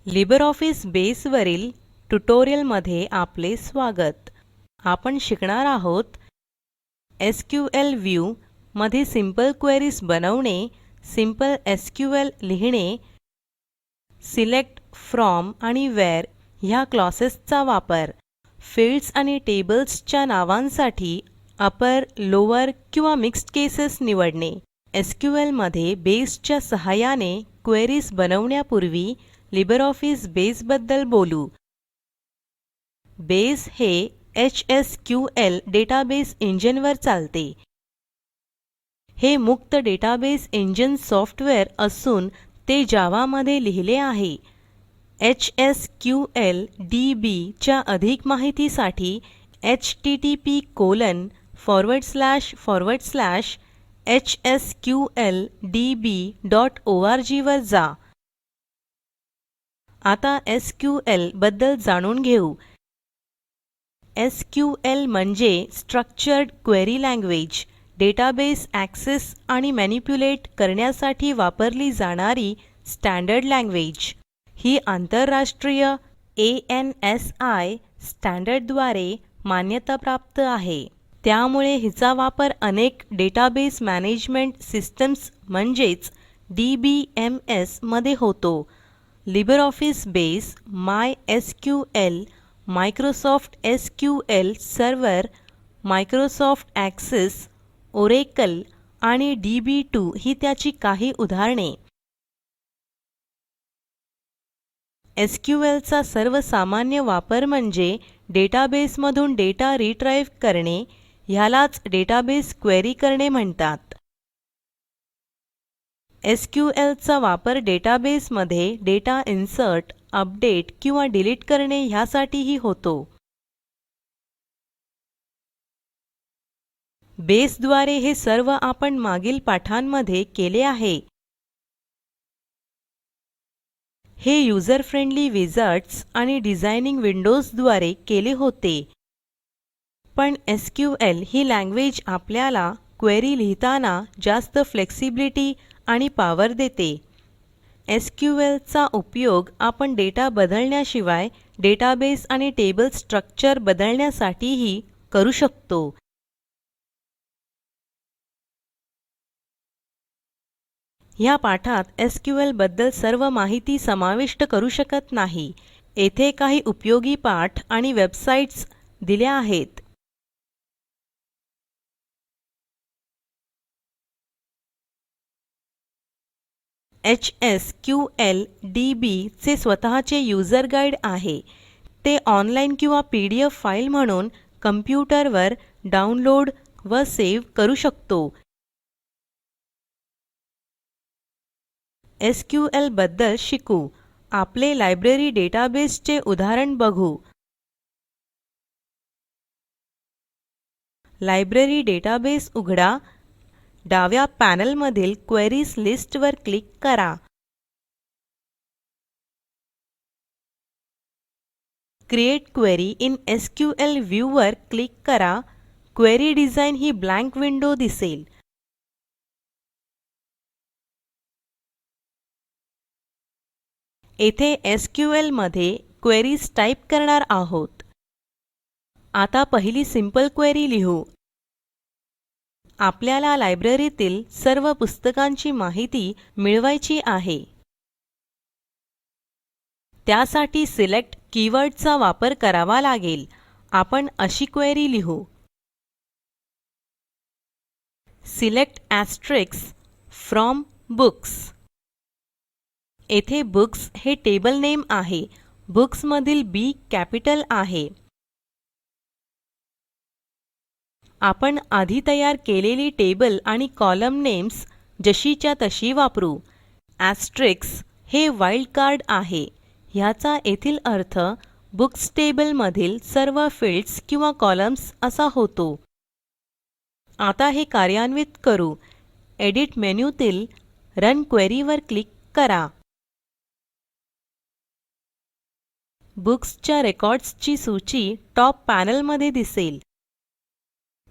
LibreOffice बेसवरील ट्युटोरियलमध्ये आपले स्वागत. आपण शिकणार आहोत एसक्यूएल व्ह्यू मध्ये सिंपल क्वेरीज बनवणे, सिंपल एसक्यूएल लिहिणे, सिलेक्ट फ्रॉम आणि व्हेअर ह्या क्लॉसेसचा वापर, फील्ड्स आणि टेबल्सच्या नावांसाठी अपर, लोअर किंवा मिक्स्ड केसेस निवडणे. एसक्यूएल मध्ये बेसच्या सहाय्याने क्वेरीज बनवण्यापूर्वी लिब्रिऑफिस बेस बद्दल बोलू. बेस हे HSQL डेटाबेस इंजिन वर चालते. हे मुक्त डेटाबेस इंजिन सॉफ्टवेअर असून ते जावा मध्ये लिहिले आहे. HSQL DB च्या अधिक माहितीसाठी http://hsqldb.org वर जा. आता एसक्यूएल बद्दल जाणून घेऊ. एसक्यूएल म्हणजे structured query language, database access आणि मॅनिप्युलेट करण्यासाठी वापरली जाणारी स्टँडर्ड लँग्वेज. ही आंतरराष्ट्रीय ANSI स्टँडर्डद्वारे मान्यताप्राप्त आहे. त्यामुळे हिचा वापर अनेक डेटाबेस मॅनेजमेंट सिस्टम्स म्हणजेच DBMS मध्ये होतो. LibreOffice base, MySQL, Microsoft SQL server, Microsoft access, Oracle आणि DB2 ही त्याची काही उदाहरणे. एसक्यूएल चा सर्वसामान्य वापर म्हणजे डेटाबेसमधून डेटा रिट्राईव्ह करणे. ह्यालाच डेटाबेस क्वेरी करणे म्हणतात. एसक्यूएल चा वापर डेटाबेसमध्ये डेटा इन्सर्ट, अपडेट किंवा डिलीट करणे ह्यासाठीही होतो. बेसद्वारे हे सर्व आपण मागील पाठांमध्ये केले आहे. हे यूजर फ्रेंडली विझार्ड्स आणि डिझाइनिंग विंडोजद्वारे केले होते. पण एसक्यूएल ही लँग्वेज आपल्याला क्वेरी लिहिताना जास्त फ्लेक्सिबिलिटी आणि पॉवर देते. एसक्यूएल चा उपयोग आपण डेटा बदलण्याशिवाय डेटाबेस आणि टेबल स्ट्रक्चर बदलण्यासाठीही करू शकतो. ह्या पाठात एसक्यूएल बद्दल सर्व माहिती समाविष्ट करू शकत नाही. येथे काही उपयोगी पाठ आणि वेबसाईट्स दिल्या आहेत. HSQL DB चे स्वतःचे यूजर गाइड आहे. ते ऑनलाइन किंवा PDF फाईल म्हणून कॉम्प्युटरवर डाउनलोड व सेव्ह करू शकतो. एसक्यूएल बद्दल शिकू. आपले लायब्ररी डेटाबेसचे उदाहरण बघू. लायब्ररी डेटाबेस उघडा. डाव्या पॅनेलमधील क्वेरीज लिस्ट वर क्लिक करा. Create query in SQL view वर क्लिक करा. क्वेरी डिझाइन ही ब्लँक विंडो दिसेल. येथे एसक्यूएल मध्ये क्वेरीज टाइप करणार आहोत. आता पहिली सिंपल क्वेरी लिहू. आपल्याला लायब्ररीतील सर्व पुस्तकांची माहिती मिळवायची आहे. त्यासाठी सिलेक्ट कीवर्डचा वापर करावा लागेल. आपण अशी क्वेरी लिहू. Select ** from books. येथे बुक्स हे टेबल नेम आहे. बुक्स मधील B कॅपिटल आहे. आपण आधी तयार केलेली टेबल आणि कॉलम नेम्स जशीच्या तशी वापरू. ** हे वाइल्ड कार्ड आहे. ह्याचा येथील अर्थ बुक्स टेबल मधील सर्व फील्ड्स किंवा कॉलम्स असा होतो. आता हे कार्यान्वित करू. एडिट मेनूतील रन क्वेरी वर क्लिक करा. बुक्सच्या रेकॉर्ड्सची सूची टॉप पॅनेलमध्ये दिसेल.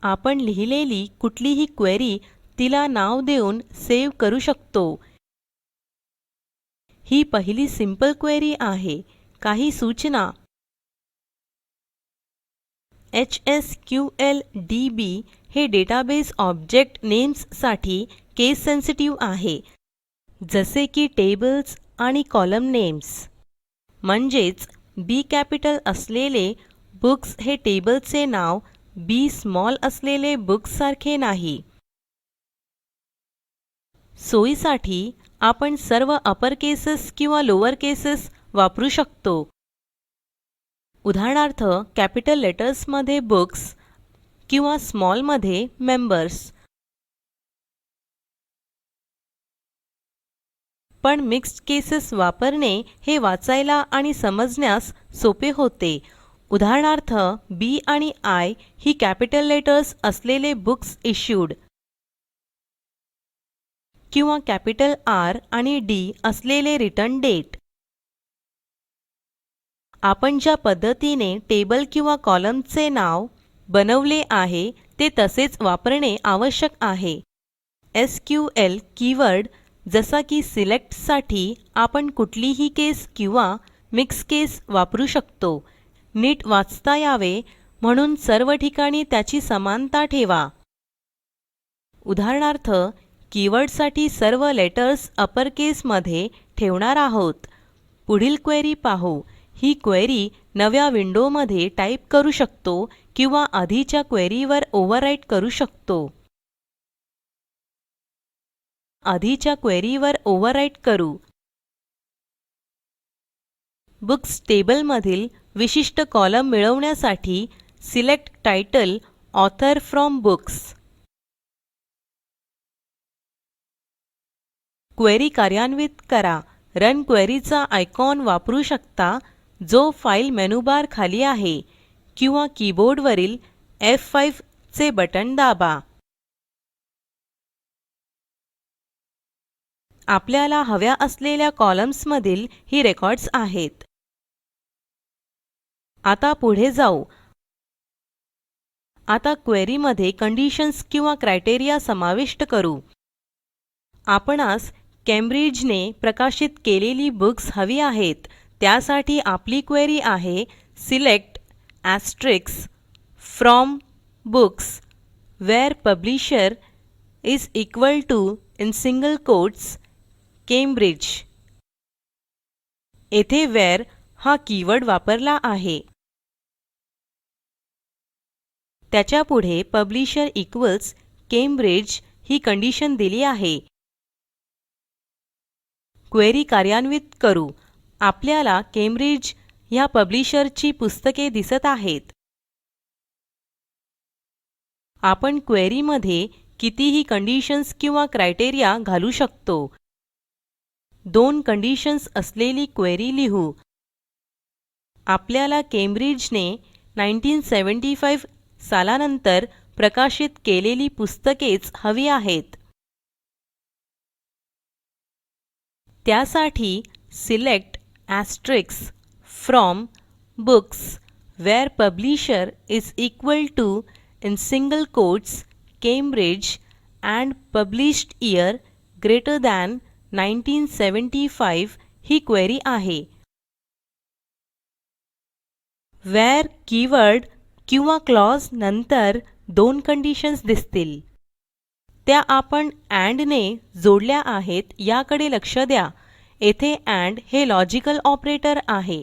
आपण लिहिलेली कुठलीही क्वेरी तिला नाव देऊन सेव्ह करू शकतो. ही पहिली सिंपल क्वेरी आहे. काही सूचना HSQLDB हे डेटाबेस ऑब्जेक्ट नेम्स साठी केस सेन्सिटिव्ह आहे, जसे की टेबल्स आणि कॉलम नेम्स. म्हणजेच बी कॅपिटल असलेले बुक्स हे टेबलचे नाव बी स्मॉल असलेले बुक्स सारखे नाही. सोयीसाठी आपण सर्व अपर केसेस किंवा लोअर केसेस वापरू शकतो. उदाहरणार्थ कॅपिटल लेटर्स मध्ये बुक्स किंवा स्मॉल मध्ये मेंबर्स. पण मिक्स्ड केसेस वापरणे हे वाचायला आणि समजण्यास सोपे होते. उदाहरणार्थ बी आणि आय ही कॅपिटल लेटर्स असलेले बुक्स इश्यूड किंवा कॅपिटल आर आणि डी असलेले रिटर्न डेट. आपण ज्या पद्धतीने टेबल किंवा कॉलमचे नाव बनवले आहे ते तसेच वापरणे आवश्यक आहे. SQL कीवर्ड जसा की सिलेक्ट साठी आपण कुठलीही केस किंवा मिक्स केस वापरू शकतो. नीट वाचता यावे म्हणून सर्व ठिकाणी त्याची समानता ठेवा. उदाहरणार्थ कीवर्डसाठी सर्व लेटर्स अपर केस मध्ये ठेवणार आहोत. पुढील क्वेरी पाहू. ही क्वेरी नव्या विंडोमध्ये टाईप करू शकतो किंवा आधीच्या क्वेरीवर ओव्हरराईट करू शकतो. आधीच्या क्वेरीवर ओव्हरराईट करू. बुक्स टेबलमधील विशिष्ट कॉलम मिळवण्यासाठी select title author from books. Query कार्यान्वित करा. रन क्वेरीचा आयकॉन वापरू शकता जो फाईल मेनूबार खाली आहे किंवा कीबोर्डवरील F5 चे बटण दाबा. आपल्याला हव्या असलेल्या कॉलम्स मधील ही रेकॉर्ड्स आहेत. आता पुढे जाऊ. आता क्वेरी मध्ये कंडिशन्स किंवा क्रायटेरिया समाविष्ट करू. आपणास केम्ब्रिजने प्रकाशित केलेली बुक्स हवी आहेत. त्यासाठी आपली क्वेरी आहे select from books where publisher is equal to in single quotes Cambridge. येथे वेअर हा कीवर्ड वापरला आहे. त्याच्या पुढे पब्लिशर इक्वल्स केम्ब्रिज ही कंडिशन दिली आहे. क्वेरी कार्यान्वित करू. आपल्याला केम्ब्रिज ह्या पब्लिशरची पुस्तके दिसत आहेत. आपण क्वेरी मध्ये कितीही कंडिशन्स किंवा क्रायटेरिया घालू शकतो. 2 कंडिशन्स असलेली क्वेरी लिहू. आपल्याला केम्ब्रिजने 1975 सालानंतर प्रकाशित केलेली पुस्तकेच हवी आहेत. त्यासाठी select from books where publisher is equal to in single quotes Cambridge and published year greater than 1975 ही क्वेरी आहे. वेअर कीवर्ड किंवा क्लॉज नंतर 2 कंडिशन्स दिसतील. त्या आपण एंड ने जोडल्या आहेत याकडे लक्ष द्या. येथे एंड हे लॉजिकल ऑपरेटर आहे.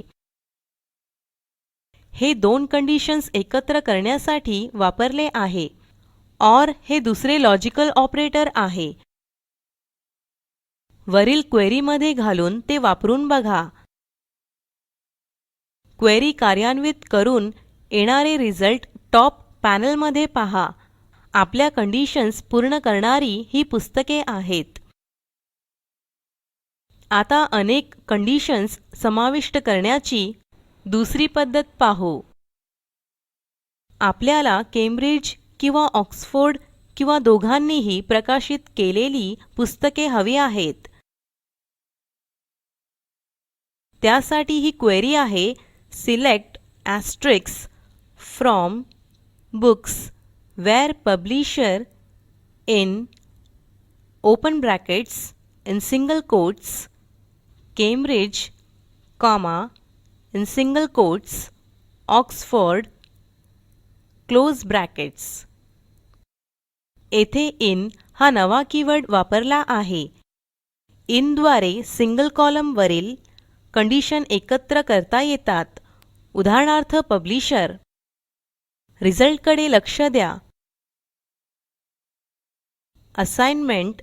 हे 2 कंडिशन्स एकत्र करण्यासाठी वापरले आहे. OR हे दुसरे लॉजिकल ऑपरेटर आहे. वरील क्वेरी मध्ये घालून ते वापरून बघा. क्वेरी कार्यान्वित करून येणारे रिझल्ट टॉप पॅनल मध्ये पहा. आपल्या कंडिशन्स पूर्ण करणारी ही पुस्तके आहेत. आता अनेक कंडिशन्स समाविष्ट करण्याची दुसरी पद्धत पाहू. आपल्याला केम्ब्रिज किंवा ऑक्सफोर्ड किंवा दोघांनीही प्रकाशित केलेली पुस्तके हवी आहेत. त्यासाठी ही क्वेरी आहे select from books where publisher in open brackets in single quotes Cambridge, in single quotes, Oxford, close brackets. येथे in हा नवा कीवर्ड वापरला आहे. in द्वारे सिंगल कॉलम वरील कंडिशन एकत्र करता येतात. उदाहरणार्थ पब्लिशर. रिझल्ट कडे लक्ष द्या. असाइनमेंट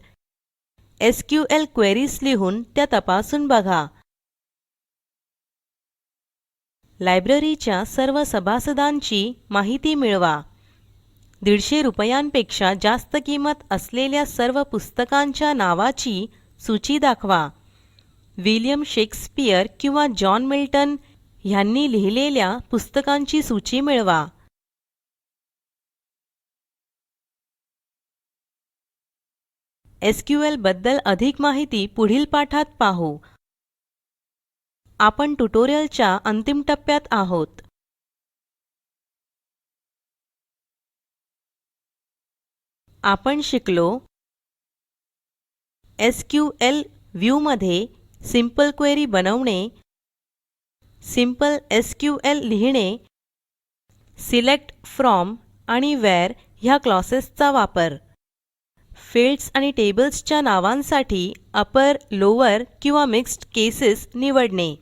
SQL क्वेरीज लिहून त्या तपासून बघा. लायब्ररीच्या सर्व सभासदांची माहिती मिळवा. 150 रुपयांपेक्षा जास्त किंमत असलेल्या सर्व पुस्तकांच्या नावाची सूची दाखवा. विलियम शेक्सपियर किंवा जॉन मिल्टन ह्यांनी लिहिलेल्या पुस्तकांची सूची मिळवा. SQL बद्दल अधिक माहिती पुढील पाठात पाहू. आपण ट्युटोरियलच्या अंतिम टप्प्यात आहोत. आपण शिकलो SQL व्ह्यू मध्ये सिंपल क्वेरी बनवणे, सिंपल SQL लिहिणे, सिलेक्ट फ्रॉम आणि व्हेअर ह्या क्लॉसेसचा वापर, फील्ड्स आणि टेबल्सच्या नावांसाठी अपर, लोअर किंवा मिक्स्ड केसेस निवडणे.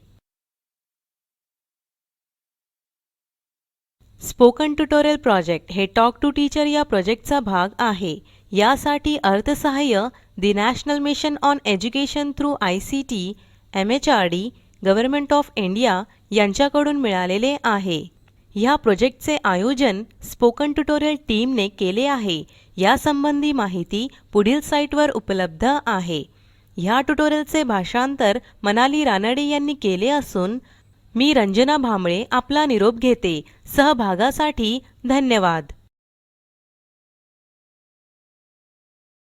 स्पोकन ट्युटोरियल प्रोजेक्ट हे टॉक टू टीचर या प्रोजेक्टचा भाग आहे. यासाठी अर्थसहाय्य दि national mission on education through ICT MHRD government of India यांच्याकडून मिळालेले आहे. ह्या प्रोजेक्टचे आयोजन स्पोकन ट्युटोरियल टीम ने केले आहे. यासंबंधी माहिती पुढील साईटवर उपलब्ध आहे. ह्या ट्युटोरियलचे भाषांतर मनाली रानडे यांनी केले असून मी रंजना भांबळे आपला निरोप घेते. सहभागासाठी धन्यवाद.